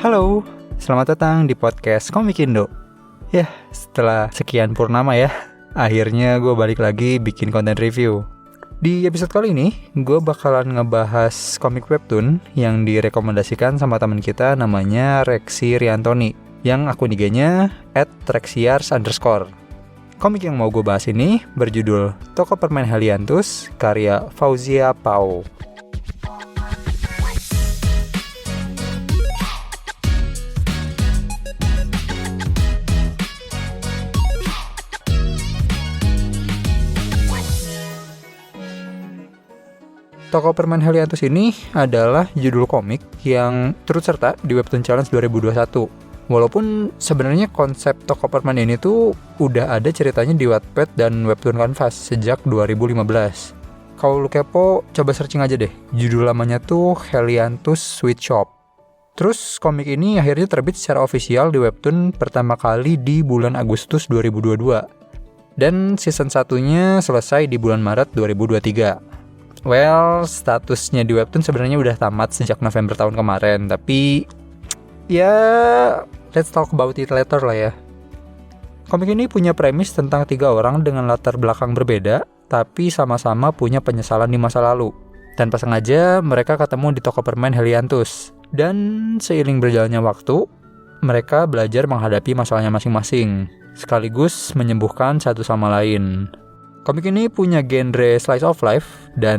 Halo, selamat datang di podcast Komik Indo. Ya, setelah sekian purnama ya, akhirnya gue balik lagi bikin konten review. Di episode kali ini, gue bakalan ngebahas komik webtoon yang direkomendasikan sama teman kita namanya Rexy Riantoni, yang akun IG-nya @rexiars_. Komik yang mau gue bahas ini berjudul Toko Permen Helianthus, karya Fauzia Pau. Toko Permen Helianthus ini adalah judul komik yang turut serta di Webtoon Challenge 2021. Walaupun sebenarnya konsep Toko Permen ini tuh udah ada ceritanya di Wattpad dan Webtoon Canvas sejak 2015. Kalau lu kepo, coba searching aja deh. Judul lamanya tuh Helianthus Sweet Shop. Terus komik ini akhirnya terbit secara ofisial di Webtoon pertama kali di bulan Agustus 2022. Dan season 1-nya selesai di bulan Maret 2023. Well, statusnya di Webtoon sebenarnya udah tamat sejak November tahun kemarin, tapi ya let's talk about it later lah ya. Komik ini punya premis tentang 3 orang dengan latar belakang berbeda, tapi sama-sama punya penyesalan di masa lalu. Tanpa sengaja, mereka ketemu di toko permen Helianthus. Dan seiring berjalannya waktu, mereka belajar menghadapi masalahnya masing-masing, sekaligus menyembuhkan satu sama lain. Komik ini punya genre slice of life dan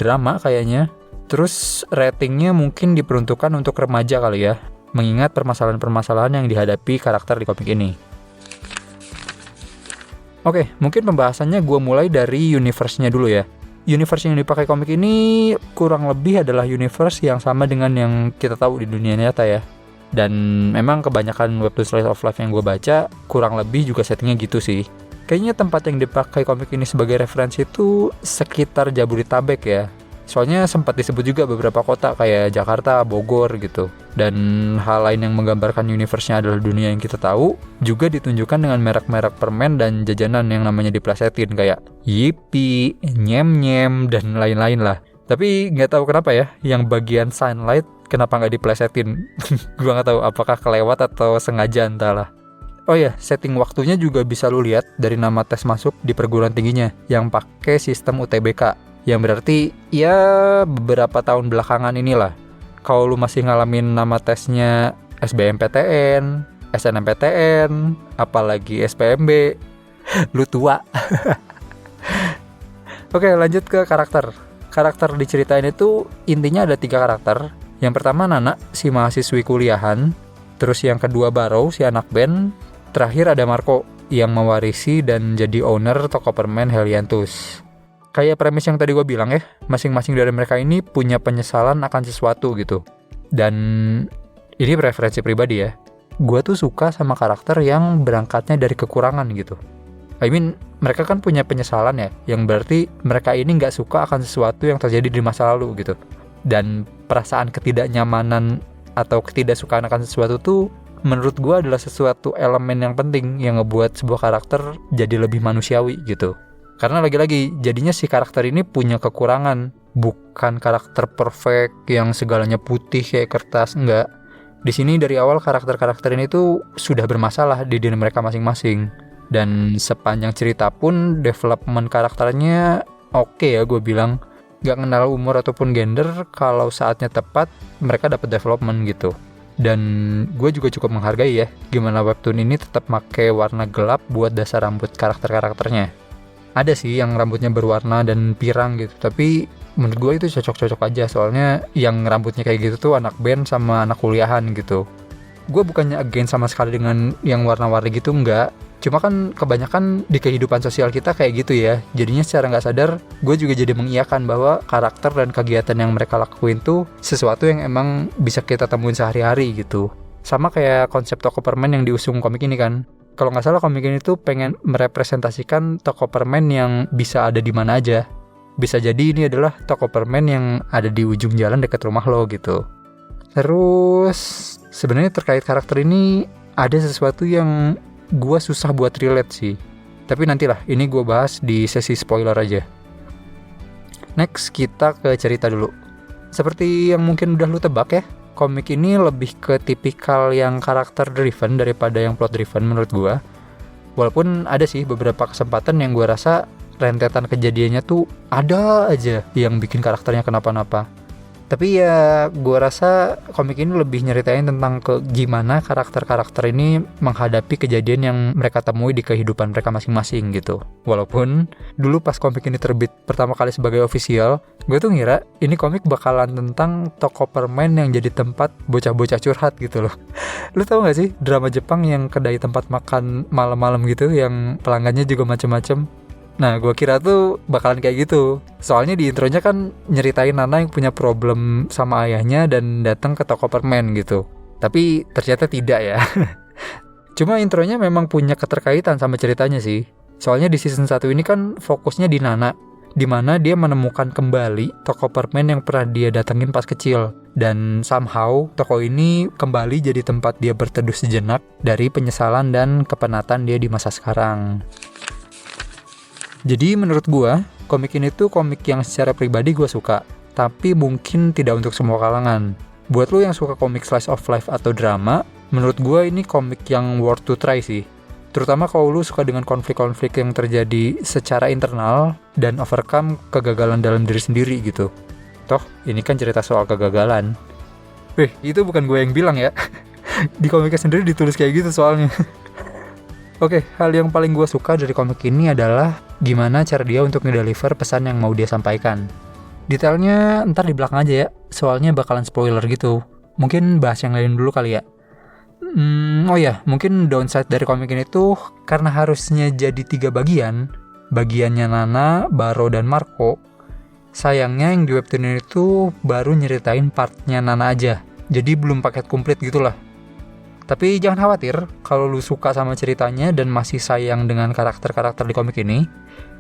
drama kayaknya. Terus ratingnya mungkin diperuntukkan untuk remaja kali ya, mengingat permasalahan-permasalahan yang dihadapi karakter di komik ini. Oke, mungkin pembahasannya gue mulai dari universe-nya dulu ya. Universe yang dipakai komik ini kurang lebih adalah universe yang sama dengan yang kita tahu di dunia nyata ya. Dan memang kebanyakan webtoon slice of life yang gue baca kurang lebih juga settingnya gitu sih. Kayaknya tempat yang dipakai komik ini sebagai referensi itu sekitar Jabodetabek ya. Soalnya sempat disebut juga beberapa kota kayak Jakarta, Bogor gitu. Dan hal lain yang menggambarkan universe-nya adalah dunia yang kita tahu, juga ditunjukkan dengan merek-merek permen dan jajanan yang namanya diplesetin kayak Yippee, Nyem-Nyem, dan lain-lain lah. Tapi nggak tahu kenapa ya, yang bagian sunlight kenapa nggak diplesetin. Gua nggak tahu apakah kelewat atau sengaja entahlah. Oh ya, setting waktunya juga bisa lu lihat dari nama tes masuk di perguruan tingginya yang pakai sistem UTBK, yang berarti ya beberapa tahun belakangan inilah. Kalau lu masih ngalamin nama tesnya SBMPTN, SNMPTN, apalagi SPMB, lu tua. Oke, lanjut ke karakter. Karakter diceritain itu intinya ada 3 karakter. Yang pertama Nana, si mahasiswi kuliahan. Terus yang kedua Barrow, si anak band. Terakhir ada Marco yang mewarisi dan jadi owner toko permen Helianthus. Kayak premis yang tadi gue bilang ya, masing-masing dari mereka ini punya penyesalan akan sesuatu gitu. Dan ini preferensi pribadi ya. Gue tuh suka sama karakter yang berangkatnya dari kekurangan gitu. Mereka kan punya penyesalan ya, yang berarti mereka ini gak suka akan sesuatu yang terjadi di masa lalu gitu. Dan perasaan ketidaknyamanan atau ketidaksukaan akan sesuatu tuh menurut gue adalah sesuatu elemen yang penting yang ngebuat sebuah karakter jadi lebih manusiawi gitu. Karena lagi-lagi jadinya si karakter ini punya kekurangan, bukan karakter perfect yang segalanya putih kayak kertas, enggak. Di sini dari awal karakter-karakter ini tuh sudah bermasalah di diri mereka masing-masing. Dan sepanjang cerita pun development karakternya oke ya gue bilang. Gak kenal umur ataupun gender, kalau saatnya tepat mereka dapat development gitu. Dan gue juga cukup menghargai ya gimana webtoon ini tetap pakai warna gelap buat dasar rambut karakter-karakternya. Ada sih yang rambutnya berwarna dan pirang gitu, tapi menurut gue itu cocok-cocok aja, soalnya yang rambutnya kayak gitu tuh anak band sama anak kuliahan gitu. Gue bukannya against sama sekali dengan yang warna-warni gitu, enggak. Cuma kan kebanyakan di kehidupan sosial kita kayak gitu ya. Jadinya secara gak sadar gue juga jadi mengiyakan bahwa karakter dan kegiatan yang mereka lakuin tuh sesuatu yang emang bisa kita temuin sehari-hari gitu. Sama kayak konsep toko permen yang diusung komik ini kan. Kalau gak salah komik ini tuh pengen merepresentasikan toko permen yang bisa ada di mana aja. Bisa jadi ini adalah toko permen yang ada di ujung jalan dekat rumah lo gitu. Terus sebenarnya terkait karakter ini ada sesuatu yang gue susah buat relate sih. Tapi nantilah, ini gue bahas di sesi spoiler aja. Next, kita ke cerita dulu. Seperti yang mungkin udah lu tebak ya, komik ini lebih ke tipikal yang karakter driven daripada yang plot driven menurut gue. Walaupun ada sih beberapa kesempatan yang gue rasa rentetan kejadiannya tuh ada aja yang bikin karakternya kenapa-napa. Tapi ya gue rasa komik ini lebih nyeritain tentang gimana karakter-karakter ini menghadapi kejadian yang mereka temui di kehidupan mereka masing-masing gitu. Walaupun dulu pas komik ini terbit pertama kali sebagai official, gue tuh ngira ini komik bakalan tentang toko permen yang jadi tempat bocah-bocah curhat gitu loh. Lu tau gak sih drama Jepang yang kedai tempat makan malam-malam gitu yang pelanggannya juga macem-macem? Nah, gue kira tuh bakalan kayak gitu. Soalnya di intronya kan nyeritain Nana yang punya problem sama ayahnya dan datang ke toko permen gitu. Tapi ternyata tidak ya. Cuma intronya memang punya keterkaitan sama ceritanya sih. Soalnya di season 1 ini kan fokusnya di Nana, di mana dia menemukan kembali toko permen yang pernah dia datengin pas kecil. Dan somehow toko ini kembali jadi tempat dia berteduh sejenak dari penyesalan dan kepenatan dia di masa sekarang. Jadi menurut gue, komik ini tuh komik yang secara pribadi gue suka, tapi mungkin tidak untuk semua kalangan. Buat lo yang suka komik slice of life atau drama, menurut gue ini komik yang worth to try sih. Terutama kalau lo suka dengan konflik-konflik yang terjadi secara internal dan overcome kegagalan dalam diri sendiri gitu. Toh, ini kan cerita soal kegagalan. Itu bukan gue yang bilang ya. Di komiknya sendiri ditulis kayak gitu soalnya. Oke, hal yang paling gue suka dari komik ini adalah gimana cara dia untuk ngedeliver pesan yang mau dia sampaikan. Detailnya ntar di belakang aja ya, soalnya bakalan spoiler gitu. Mungkin bahas yang lain dulu kali ya. Mungkin downside dari komik ini tuh karena harusnya jadi 3 bagian. Bagiannya Nana, Baro, dan Marco. Sayangnya yang di webtoon ini tuh baru nyeritain partnya Nana aja. Jadi belum paket komplit gitulah. Tapi jangan khawatir, kalau lu suka sama ceritanya dan masih sayang dengan karakter-karakter di komik ini,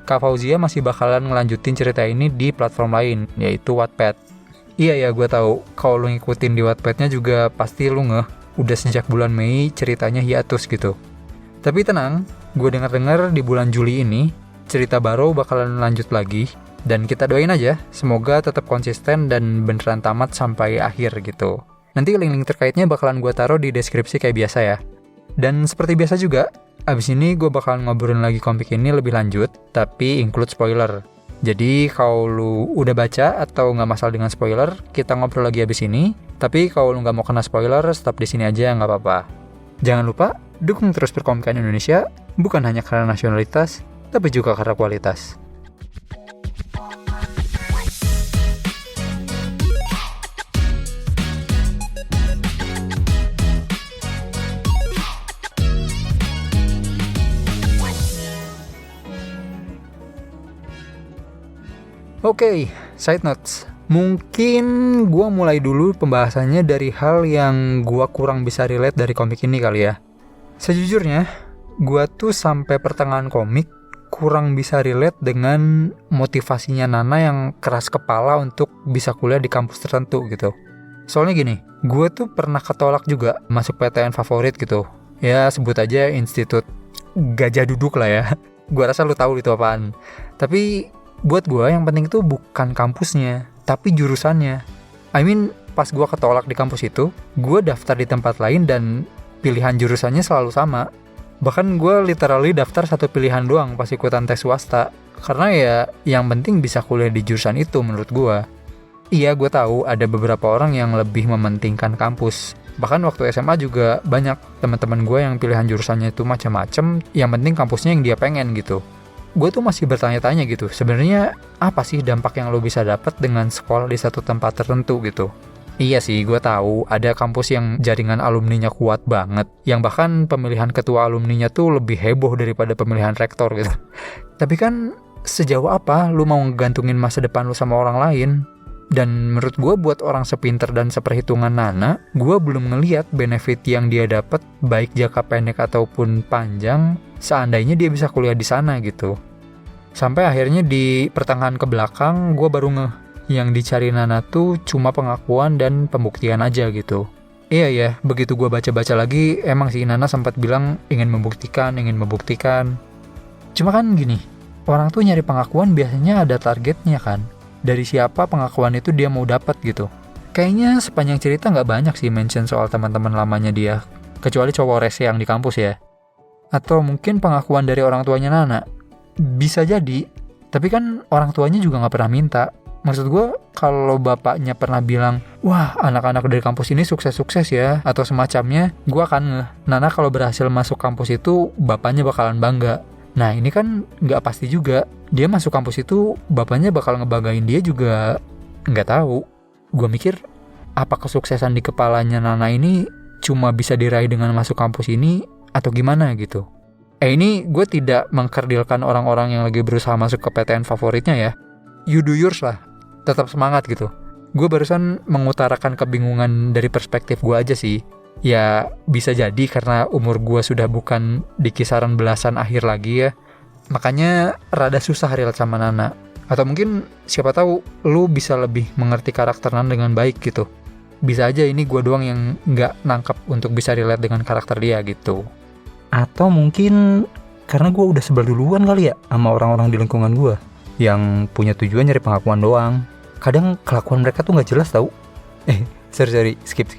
Kak Fauzia masih bakalan ngelanjutin cerita ini di platform lain, yaitu Wattpad. Iya ya, gue tahu. Kalau lu ngikutin di Wattpadnya juga pasti lu udah sejak bulan Mei ceritanya hiatus gitu. Tapi tenang, gue dengar-dengar di bulan Juli ini, cerita Baro bakalan lanjut lagi, dan kita doain aja, semoga tetap konsisten dan beneran tamat sampai akhir gitu. Nanti link-link terkaitnya bakalan gue taruh di deskripsi kayak biasa ya. Dan seperti biasa juga, abis ini gue bakalan ngobrolin lagi komik ini lebih lanjut, tapi include spoiler. Jadi kalau lu udah baca atau nggak masalah dengan spoiler, kita ngobrol lagi abis ini. Tapi kalau lu nggak mau kena spoiler, stop di sini aja nggak apa-apa. Jangan lupa dukung terus perkomikan Indonesia, bukan hanya karena nasionalitas, tapi juga karena kualitas. Oke, side notes. Mungkin gue mulai dulu pembahasannya dari hal yang gue kurang bisa relate dari komik ini kali ya. Sejujurnya, gue tuh sampai pertengahan komik kurang bisa relate dengan motivasinya Nana yang keras kepala untuk bisa kuliah di kampus tertentu gitu. Soalnya gini, gue tuh pernah ketolak juga masuk PTN favorit gitu. Ya sebut aja Institut Gajah Duduk lah ya. Gue rasa lu tahu itu apaan. Tapi buat gue yang penting itu bukan kampusnya, tapi jurusannya. Pas gue ketolak di kampus itu, gue daftar di tempat lain dan pilihan jurusannya selalu sama. Bahkan gue literally daftar satu pilihan doang pas ikutan tes swasta. Karena ya yang penting bisa kuliah di jurusan itu menurut gue. Iya, gue tahu ada beberapa orang yang lebih mementingkan kampus. Bahkan waktu SMA juga banyak teman-teman gue yang pilihan jurusannya itu macam-macam, yang penting kampusnya yang dia pengen gitu. Gue tuh masih bertanya-tanya gitu, sebenarnya apa sih dampak yang lo bisa dapat dengan sekolah di satu tempat tertentu gitu. Iya sih, gue tahu ada kampus yang jaringan alumninya kuat banget, yang bahkan pemilihan ketua alumninya tuh lebih heboh daripada pemilihan rektor gitu. Tapi kan sejauh apa lo mau ngegantungin masa depan lo sama orang lain? Dan menurut gue buat orang sepinter dan seperhitungan Nana, gue belum ngeliat benefit yang dia dapat baik jangka pendek ataupun panjang seandainya dia bisa kuliah di sana gitu. Sampai akhirnya di pertengahan ke belakang gue baru yang dicari Nana tuh cuma pengakuan dan pembuktian aja gitu. Iya ya, begitu gue baca-baca lagi emang sih Nana sempat bilang ingin membuktikan. Cuma kan gini, orang tuh nyari pengakuan biasanya ada targetnya kan. Dari siapa pengakuan itu dia mau dapat gitu. Kayaknya sepanjang cerita nggak banyak sih mention soal teman-teman lamanya dia, kecuali cowok rese yang di kampus ya. Atau mungkin pengakuan dari orang tuanya Nana. Bisa jadi, tapi kan orang tuanya juga nggak pernah minta. Maksud gue, kalau bapaknya pernah bilang, wah anak-anak dari kampus ini sukses-sukses ya, atau semacamnya, gue akan ngeh, Nana kalau berhasil masuk kampus itu, bapaknya bakalan bangga. Nah ini kan nggak pasti juga. Dia masuk kampus itu, bapaknya bakal ngebanggain dia juga nggak tahu. Gue mikir, apa kesuksesan di kepalanya Nana ini cuma bisa diraih dengan masuk kampus ini, atau gimana gitu. Ini gue tidak mengkerdilkan orang-orang yang lagi berusaha masuk ke PTN favoritnya ya. You do yours lah, tetap semangat gitu. Gue barusan mengutarakan kebingungan dari perspektif gue aja sih. Ya bisa jadi karena umur gue sudah bukan di kisaran belasan akhir lagi ya. Makanya rada susah relate sama Nana. Atau mungkin siapa tahu lu bisa lebih mengerti karakter Nana dengan baik gitu. Bisa aja ini gue doang yang nggak nangkep untuk bisa relate dengan karakter dia gitu. Atau mungkin karena gue udah sebel duluan kali ya sama orang-orang di lingkungan gue yang punya tujuan nyari pengakuan doang. Kadang kelakuan mereka tuh nggak jelas tau. Sorry, skip.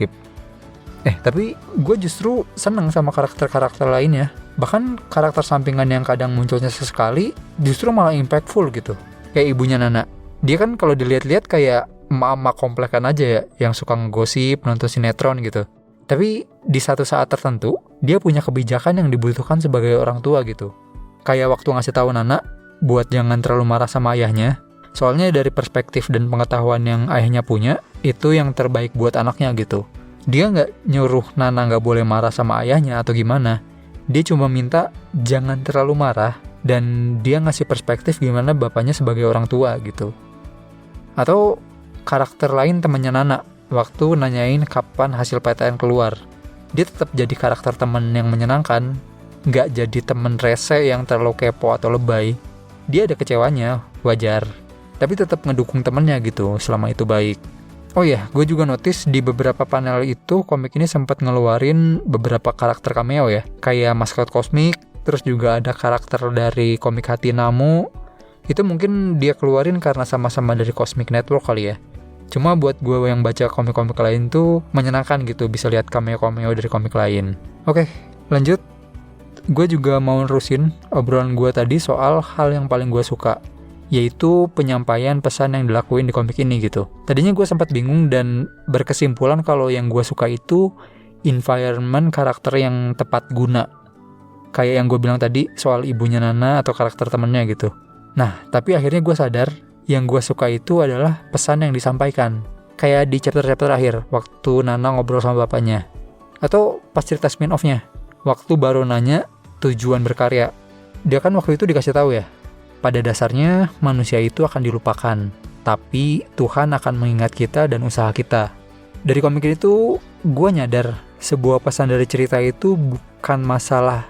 Tapi gue justru seneng sama karakter-karakter lainnya. Bahkan karakter sampingan yang kadang munculnya sesekali justru malah impactful gitu. Kayak ibunya Nana. Dia kan kalau dilihat-lihat kayak emak-emak komplekan aja ya, yang suka ngegosip, nonton sinetron gitu. Tapi di satu saat tertentu, dia punya kebijakan yang dibutuhkan sebagai orang tua gitu. Kayak waktu ngasih tahu Nana, buat jangan terlalu marah sama ayahnya. Soalnya dari perspektif dan pengetahuan yang ayahnya punya, itu yang terbaik buat anaknya gitu. Dia nggak nyuruh Nana nggak boleh marah sama ayahnya atau gimana. Dia cuma minta jangan terlalu marah, dan dia ngasih perspektif gimana bapaknya sebagai orang tua gitu. Atau karakter lain temannya Nana, waktu nanyain kapan hasil PTN keluar. Dia tetap jadi karakter teman yang menyenangkan, nggak jadi temen rese yang terlalu kepo atau lebay. Dia ada kecewanya, wajar, tapi tetap ngedukung temennya gitu selama itu baik. Oh iya, gue juga notice di beberapa panel itu komik ini sempat ngeluarin beberapa karakter cameo ya, kayak maskot kosmik, terus juga ada karakter dari komik Hati Namu. Itu mungkin dia keluarin karena sama-sama dari Cosmic Network kali ya. Cuma buat gue yang baca komik-komik lain tuh menyenangkan gitu bisa lihat cameo-cameo dari komik lain. Oke, lanjut. Gue juga mau nerusin obrolan gue tadi soal hal yang paling gue suka, yaitu penyampaian pesan yang dilakuin di komik ini gitu. Tadinya gue sempat bingung dan berkesimpulan kalau yang gue suka itu environment karakter yang tepat guna. Kayak yang gue bilang tadi soal ibunya Nana atau karakter temennya gitu. Nah, tapi akhirnya gue sadar yang gue suka itu adalah pesan yang disampaikan. Kayak di chapter-chapter akhir, waktu Nana ngobrol sama bapaknya. Atau pas cerita spin-off-nya, waktu baru nanya tujuan berkarya. Dia kan waktu itu dikasih tahu ya, pada dasarnya manusia itu akan dilupakan, tapi Tuhan akan mengingat kita dan usaha kita. Dari komik ini tuh gue nyadar sebuah pesan dari cerita itu bukan masalah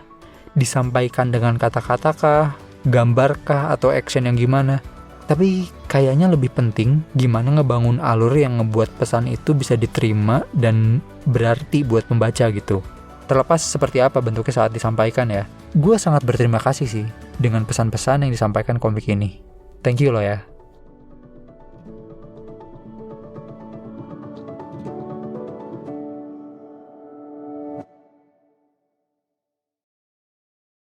disampaikan dengan kata-kata kah, gambar kah, atau action yang gimana. Tapi kayaknya lebih penting gimana ngebangun alur yang ngebuat pesan itu bisa diterima dan berarti buat pembaca gitu. Terlepas seperti apa bentuknya saat disampaikan ya. Gue sangat berterima kasih sih dengan pesan-pesan yang disampaikan komik ini. Thank you loh ya.